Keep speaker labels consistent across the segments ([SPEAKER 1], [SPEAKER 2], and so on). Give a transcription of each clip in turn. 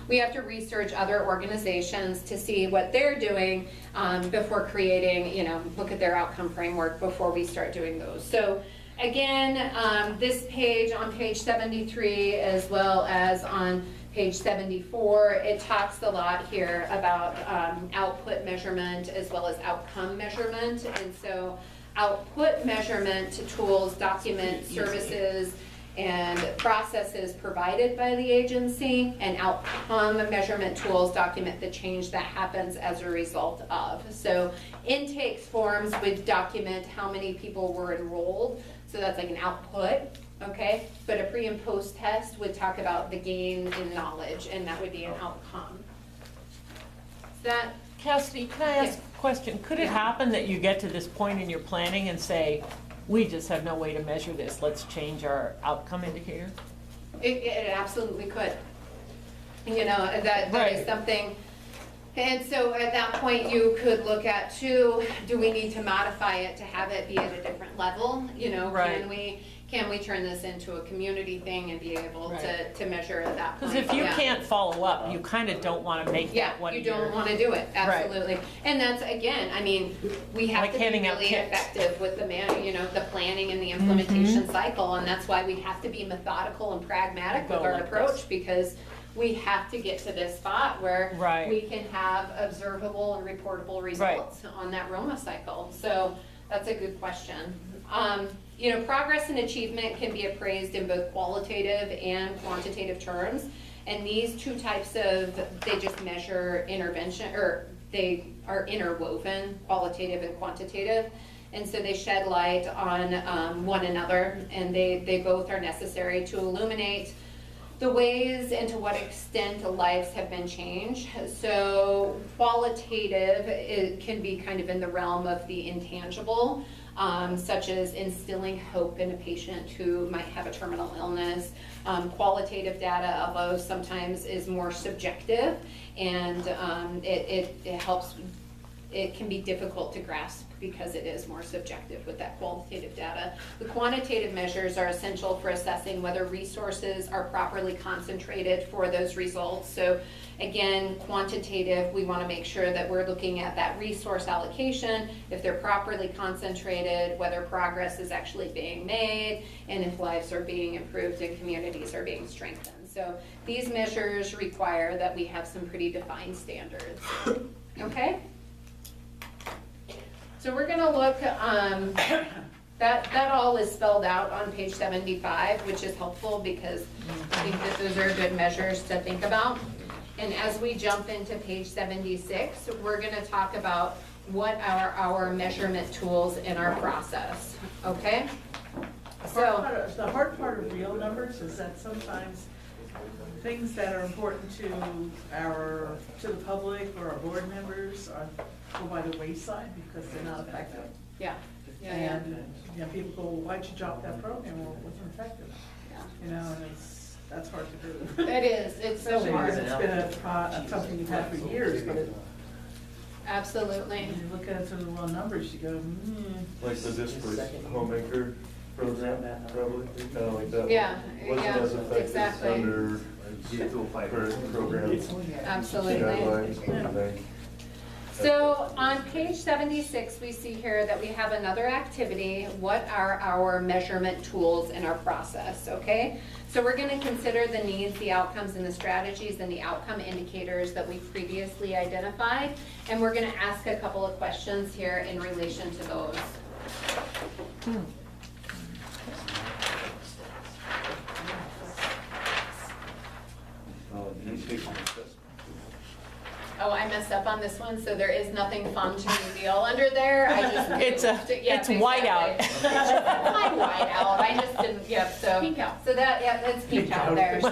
[SPEAKER 1] we have to research other organizations to see what they're doing before creating, look at their outcome framework before we start doing those. So again, this page, on page 73, as well as on page 74, it talks a lot here about output measurement as well as outcome measurement. And so output measurement tools document services and processes provided by the agency, and outcome measurement tools document the change that happens as a result of. So intake forms would document how many people were enrolled, so that's like an output, okay? But a pre and post test would talk about the gain in knowledge, and that would be an outcome. Is that
[SPEAKER 2] Cassidy, can I ask a question? Could it happen that you get to this point in your planning and say, we just have no way to measure this, let's change our outcome indicator?
[SPEAKER 1] It absolutely could. That is something. And so at that point, you could look at too, do we need to modify it to have it be at a different level?
[SPEAKER 2] Right.
[SPEAKER 1] Can we turn this into a community thing and be able to measure at that point?
[SPEAKER 2] Because if you can't follow up, you kind of don't want to make that one.
[SPEAKER 1] You don't want to do it, absolutely.
[SPEAKER 2] Right.
[SPEAKER 1] And that's, again, we have to be really effective with the planning and the implementation cycle, and that's why we have to be methodical and pragmatic with our approach, because we have to get to this spot where we can have observable and reportable results on that Roma cycle. So that's a good question. Progress and achievement can be appraised in both qualitative and quantitative terms. And these two types they just measure intervention, or they are interwoven, qualitative and quantitative. And so they shed light on one another, and they both are necessary to illuminate the ways and to what extent lives have been changed. So qualitative, it can be kind of in the realm of the intangible, such as instilling hope in a patient who might have a terminal illness. Qualitative data, although sometimes is more subjective, and it helps. It can be difficult to grasp because it is more subjective with that qualitative data. The quantitative measures are essential for assessing whether resources are properly concentrated for those results. So again, quantitative, we want to make sure that we're looking at that resource allocation, if they're properly concentrated, whether progress is actually being made, and if lives are being improved and communities are being strengthened. So these measures require that we have some pretty defined standards. Okay? So we're going to look, that all is spelled out on page 75, which is helpful because I think that those are good measures to think about. And as we jump into page 76, we're going to talk about what are our measurement tools in our process, okay?
[SPEAKER 3] The hard part of real numbers is that sometimes things that are important to the public or our board members go by the wayside because they're not effective. And people go, why'd you drop that program? Well, it wasn't effective. And that's hard to do.
[SPEAKER 1] It is. It's so hard.
[SPEAKER 3] It's been something you've had for years, but
[SPEAKER 1] absolutely.
[SPEAKER 3] When you look at it through the raw numbers, you go,
[SPEAKER 4] Like the displaced homemaker program, probably, kind of like that. Wasn't as effective under current programs.
[SPEAKER 1] Absolutely.
[SPEAKER 4] Guidelines.
[SPEAKER 1] So on page 76, we see here that we have another activity. What are our measurement tools in our process, okay? So we're going to consider the needs, the outcomes, and the strategies and the outcome indicators that we previously identified. And we're going to ask a couple of questions here in relation to those. Oh, I messed up on this one, so there is nothing fun to reveal under there. I just
[SPEAKER 2] it's white out.
[SPEAKER 1] It's white out. I just didn't. So pink out. So that's pink out there. So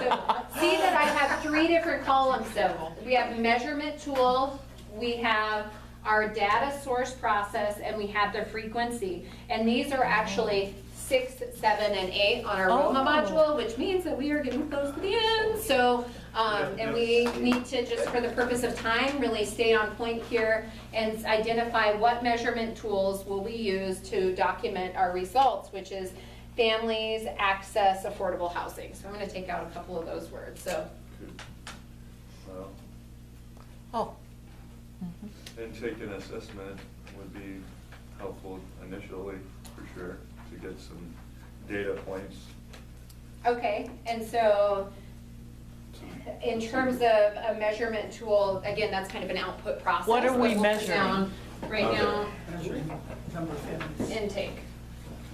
[SPEAKER 1] see that I have 3 different columns. So we have measurement tool, we have our data source process, and we have the frequency. And these are actually 6, 7, and 8 on our Roma module, which means that we are getting close to the end. So, and we need to, just for the purpose of time, really stay on point here and identify what measurement tools will we use to document our results, which is families, access, affordable housing. So I'm going to take out a couple of those words. So
[SPEAKER 2] Oh,
[SPEAKER 4] And take an assessment would be helpful initially, for sure, to get some data points.
[SPEAKER 1] Okay, and so in terms of a measurement tool, again, that's kind of an output process.
[SPEAKER 2] What are we
[SPEAKER 1] but we'll put
[SPEAKER 2] measuring?
[SPEAKER 1] down Right
[SPEAKER 4] Okay.
[SPEAKER 1] now,
[SPEAKER 3] Measuring number of families,
[SPEAKER 1] intake.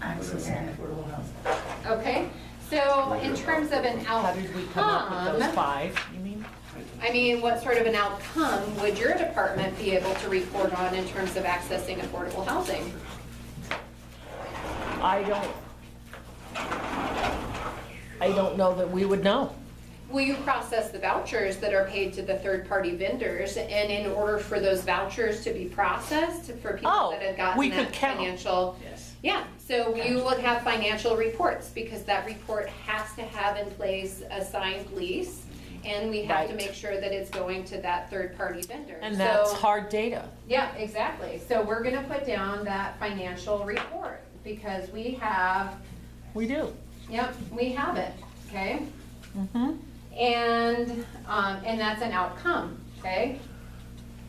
[SPEAKER 3] access to affordable housing.
[SPEAKER 1] Okay, so in terms of an
[SPEAKER 2] how did we come up with those
[SPEAKER 1] outcome,
[SPEAKER 2] 5, you mean?
[SPEAKER 1] I mean, what sort of an outcome would your department be able to report on in terms of accessing affordable housing?
[SPEAKER 2] I don't know that we would know.
[SPEAKER 1] Will you process the vouchers that are paid to the third-party vendors? And in order for those vouchers to be processed for people
[SPEAKER 2] Oh,
[SPEAKER 1] that have
[SPEAKER 2] we
[SPEAKER 1] gotten
[SPEAKER 2] could
[SPEAKER 1] that
[SPEAKER 2] count.
[SPEAKER 1] financial.
[SPEAKER 3] Yes.
[SPEAKER 1] Yeah, so you would have financial reports because that report has to have in place a signed lease. And we have to
[SPEAKER 2] Right.
[SPEAKER 1] make sure that it's going to that third-party vendor.
[SPEAKER 2] And that's
[SPEAKER 1] So-
[SPEAKER 2] hard data.
[SPEAKER 1] Yeah, exactly. So we're gonna put down that financial report because we have,
[SPEAKER 2] We do.
[SPEAKER 1] yep, we have it, okay?
[SPEAKER 2] Mm-hmm.
[SPEAKER 1] And that's an outcome, okay?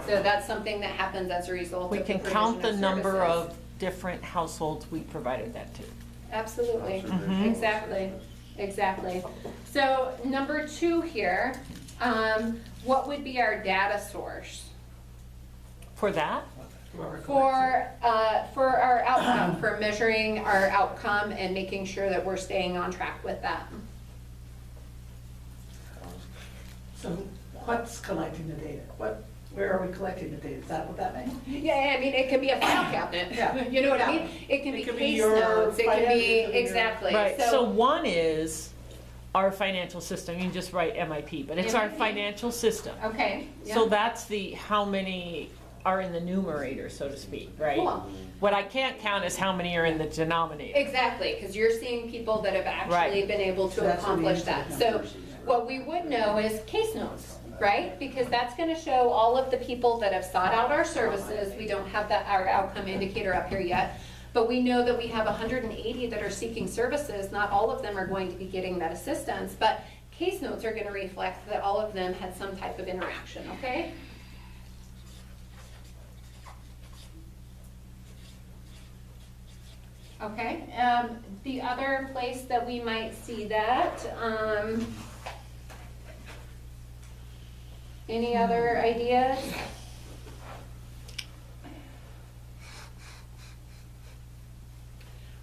[SPEAKER 1] So that's something that happens as a result
[SPEAKER 2] We
[SPEAKER 1] of the
[SPEAKER 2] can count the
[SPEAKER 1] provision
[SPEAKER 2] number
[SPEAKER 1] services.
[SPEAKER 2] of different households we provided that to.
[SPEAKER 1] Absolutely,
[SPEAKER 2] Mhm.
[SPEAKER 1] exactly, exactly. So number 2 here, what would be our data source?
[SPEAKER 2] For that?
[SPEAKER 1] For our outcome, for measuring our outcome and making sure that we're staying on track with that.
[SPEAKER 3] So what's collecting the data? Where are we collecting the data? Is that what that means?
[SPEAKER 1] Yeah, I mean, it can be a file cabinet,
[SPEAKER 3] Yeah.
[SPEAKER 1] you know what I mean? It can be
[SPEAKER 3] It could be
[SPEAKER 1] case
[SPEAKER 3] your
[SPEAKER 1] notes, it can
[SPEAKER 3] finance,
[SPEAKER 1] be,
[SPEAKER 3] it could be your-
[SPEAKER 1] exactly.
[SPEAKER 2] Right, so one is our financial system, you can just write MIP, but it's our
[SPEAKER 1] MIP.
[SPEAKER 2] financial system.
[SPEAKER 1] Okay,
[SPEAKER 2] So
[SPEAKER 1] yeah,
[SPEAKER 2] that's the, how many are in the numerator, so to speak, right?
[SPEAKER 1] Cool.
[SPEAKER 2] What I can't count is how many are in the denominator.
[SPEAKER 1] exactly, because you're seeing people that have actually
[SPEAKER 2] Right.
[SPEAKER 1] been able
[SPEAKER 3] So
[SPEAKER 1] to
[SPEAKER 3] that's what we
[SPEAKER 1] accomplish
[SPEAKER 3] use
[SPEAKER 1] that.
[SPEAKER 3] the
[SPEAKER 1] So
[SPEAKER 3] numbers.
[SPEAKER 1] what we would know is case notes, right? Because that's gonna show all of the people that have sought out our services. We don't have that, our outcome indicator up here yet. But we know that we have 180 that are seeking services. Not all of them are going to be getting that assistance, but case notes are gonna reflect that all of them had some type of interaction, okay? Okay, the other place that we might see that, any other ideas?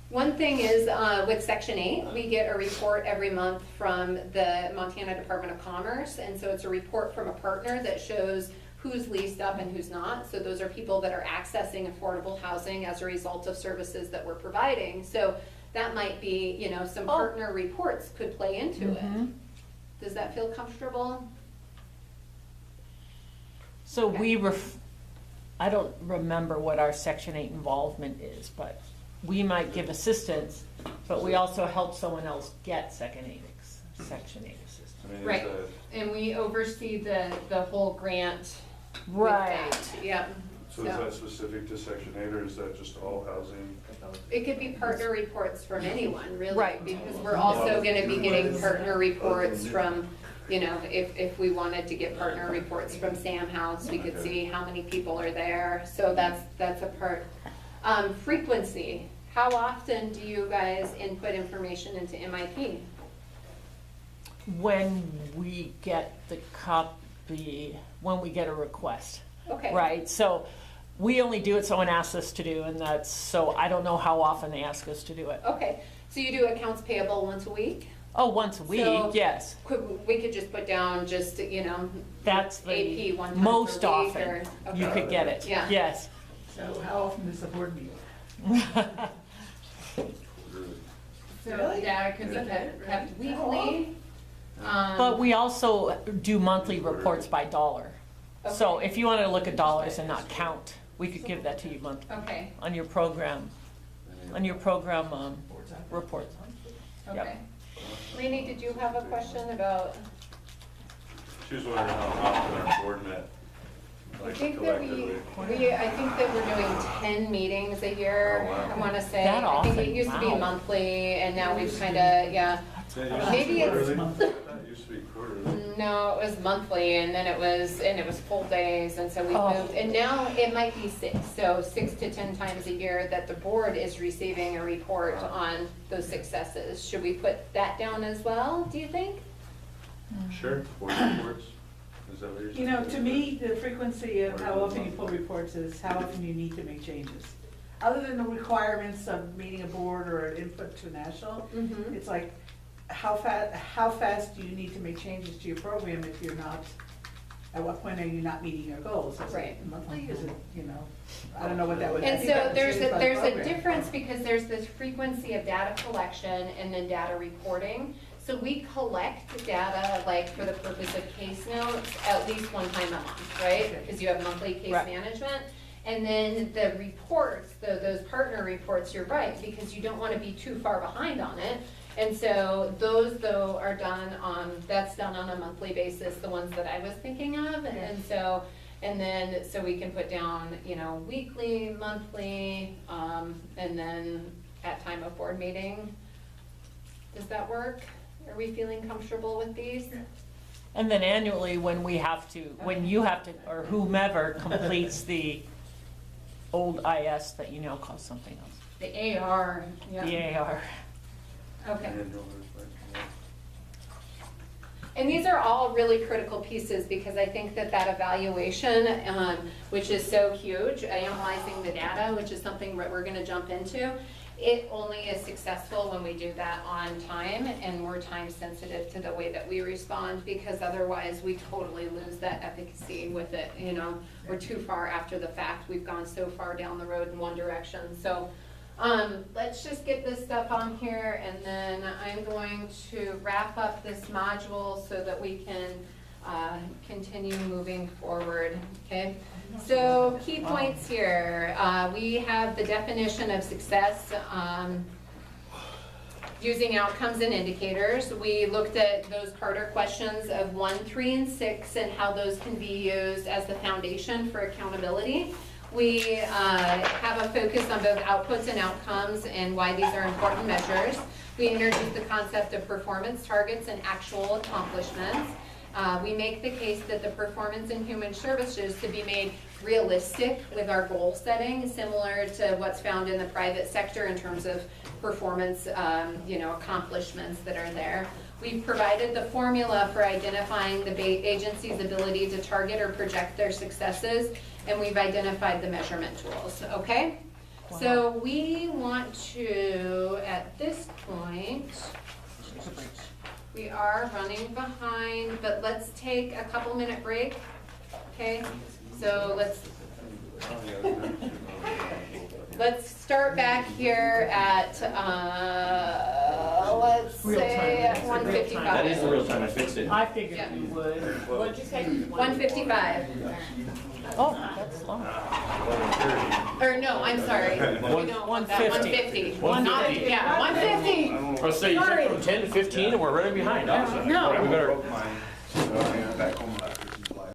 [SPEAKER 1] One thing is, with Section 8, we get a report every month from the Montana Department of Commerce, and so it's a report from a partner that shows who's leased up and who's not. So those are people that are accessing affordable housing as a result of services that we're providing. So that might be, you know, some partner reports could play into it.
[SPEAKER 2] Mhm.
[SPEAKER 1] Does that feel comfortable?
[SPEAKER 2] So I don't remember what our Section 8 involvement is, but we might give assistance, but we also help someone else get Section 8 assistance.
[SPEAKER 4] I mean, is
[SPEAKER 1] Right.
[SPEAKER 4] that-
[SPEAKER 1] And we oversee the whole grant with
[SPEAKER 2] Right.
[SPEAKER 1] that. Yeah.
[SPEAKER 4] So is that specific to Section 8, or is that just all housing?
[SPEAKER 1] It could be partner reports from anyone, really.
[SPEAKER 2] Right.
[SPEAKER 1] Because we're also gonna be getting partner reports from, you know, if we wanted to get partner reports from Sam House, we could see how many people are there. So that's a part. Frequency, how often do you guys input information into MIP?
[SPEAKER 2] When we get the copy, when we get a request,
[SPEAKER 1] Okay.
[SPEAKER 2] right? So we only do it someone asks us to do, and that's, so I don't know how often they ask us to do it.
[SPEAKER 1] Okay, so you do accounts payable once a week?
[SPEAKER 2] Oh, once a week,
[SPEAKER 1] So-
[SPEAKER 2] yes.
[SPEAKER 1] We could just put down just, you know,
[SPEAKER 2] That's
[SPEAKER 1] AP
[SPEAKER 2] the
[SPEAKER 1] one time per
[SPEAKER 2] most
[SPEAKER 1] week
[SPEAKER 2] often
[SPEAKER 1] or-
[SPEAKER 2] you
[SPEAKER 1] okay.
[SPEAKER 2] could get it,
[SPEAKER 1] Yeah.
[SPEAKER 2] yes.
[SPEAKER 3] So how often does the board meet?
[SPEAKER 1] So,
[SPEAKER 3] Really?
[SPEAKER 1] yeah, it could be kept weekly.
[SPEAKER 2] But we also do monthly reports by dollar. So
[SPEAKER 1] Okay.
[SPEAKER 2] if you wanted to look at dollars and not count, we could give that to you monthly
[SPEAKER 1] Okay,
[SPEAKER 2] on your program, reports. Yep.
[SPEAKER 1] okay. Lainey, did you have a question about?
[SPEAKER 4] She was wondering how often our board met,
[SPEAKER 1] I
[SPEAKER 4] like
[SPEAKER 1] think that
[SPEAKER 4] collectively.
[SPEAKER 1] I think that we're doing 10 meetings a year,
[SPEAKER 4] Oh, wow.
[SPEAKER 1] I wanna say.
[SPEAKER 2] That
[SPEAKER 1] I think it
[SPEAKER 2] often?
[SPEAKER 1] used to be
[SPEAKER 2] Wow.
[SPEAKER 1] monthly, and now we've kinda, yeah.
[SPEAKER 4] Yeah, it used to be
[SPEAKER 1] Maybe it's-
[SPEAKER 4] quarterly. I thought it used to be quarterly.
[SPEAKER 1] No, it was monthly, and then it was full days, and so we
[SPEAKER 2] Oh.
[SPEAKER 1] moved, and now it might be 6, so 6 to 10 times a year that the board is receiving a report on those successes. Should we put that down as well, do you think?
[SPEAKER 4] Sure, board reports, is that what you're saying?
[SPEAKER 3] You know, to me, the frequency of how often you pull reports is how often you need to make changes. Other than the requirements of meeting a board or an input to national,
[SPEAKER 1] Mm-hmm.
[SPEAKER 3] it's like, how fast do you need to make changes to your program if you're not, at what point are you not meeting your goals? Is it
[SPEAKER 1] Right.
[SPEAKER 3] monthly, is it, you know, I don't know what that would. I
[SPEAKER 1] And
[SPEAKER 3] think that
[SPEAKER 1] so
[SPEAKER 3] would
[SPEAKER 1] there's
[SPEAKER 3] change by
[SPEAKER 1] a
[SPEAKER 3] program.
[SPEAKER 1] difference because there's this frequency of data collection and then data reporting. So we collect data, like for the purpose of case notes, at least one time a month, right?
[SPEAKER 3] Okay.
[SPEAKER 1] Because you have monthly case
[SPEAKER 2] Right.
[SPEAKER 1] management. And then the reports, those partner reports, you're right, because you don't want to be too far behind on it. And so those though are done that's done on a monthly basis, the ones that I was thinking of. And so, so we can put down, you know, weekly, monthly, and then at time of board meeting. Does that work? Are we feeling comfortable with these?
[SPEAKER 2] And then annually, when you have to, or whomever completes the old IS that you now call something else,
[SPEAKER 1] The AR,
[SPEAKER 2] the AR.
[SPEAKER 1] Okay.
[SPEAKER 4] And no reflection.
[SPEAKER 1] And these are all really critical pieces because I think that evaluation, which is so huge, analyzing the data, which is something that we're gonna jump into, it only is successful when we do that on time and we're time sensitive to the way that we respond, because otherwise we totally lose that efficacy with it, you know? We're too far after the fact, we've gone so far down the road in one direction. So let's just get this stuff on here and then I'm going to wrap up this module so that we can continue moving forward, okay? So key points here, we have the definition of success using outcomes and indicators. We looked at those Carter questions of 1, 3, and 6 and how those can be used as the foundation for accountability. We have a focus on both outputs and outcomes and why these are important measures. We introduced the concept of performance targets and actual accomplishments. We make the case that the performance in human services should be made realistic with our goal setting, similar to what's found in the private sector in terms of performance, accomplishments that are there. We've provided the formula for identifying the agency's ability to target or project their successes, and we've identified the measurement tools, okay?
[SPEAKER 2] Wow.
[SPEAKER 1] So we want to, at this point, we are running behind, but let's take a couple minute break, okay? So let's start back here at, let's
[SPEAKER 2] Real time.
[SPEAKER 1] say at
[SPEAKER 2] Real time.
[SPEAKER 1] 1:55.
[SPEAKER 5] That is the real time, I fixed it.
[SPEAKER 2] I figured
[SPEAKER 1] Yeah.
[SPEAKER 2] you would. What'd you say?
[SPEAKER 1] 1:55.
[SPEAKER 2] Oh, that's long.
[SPEAKER 1] Or no, I'm sorry. We don't want that.
[SPEAKER 2] 150.
[SPEAKER 1] 150. Yeah, 150.
[SPEAKER 5] Let's say you said from 10 to 15 and we're running behind.
[SPEAKER 1] No.
[SPEAKER 5] We better.
[SPEAKER 4] Back home.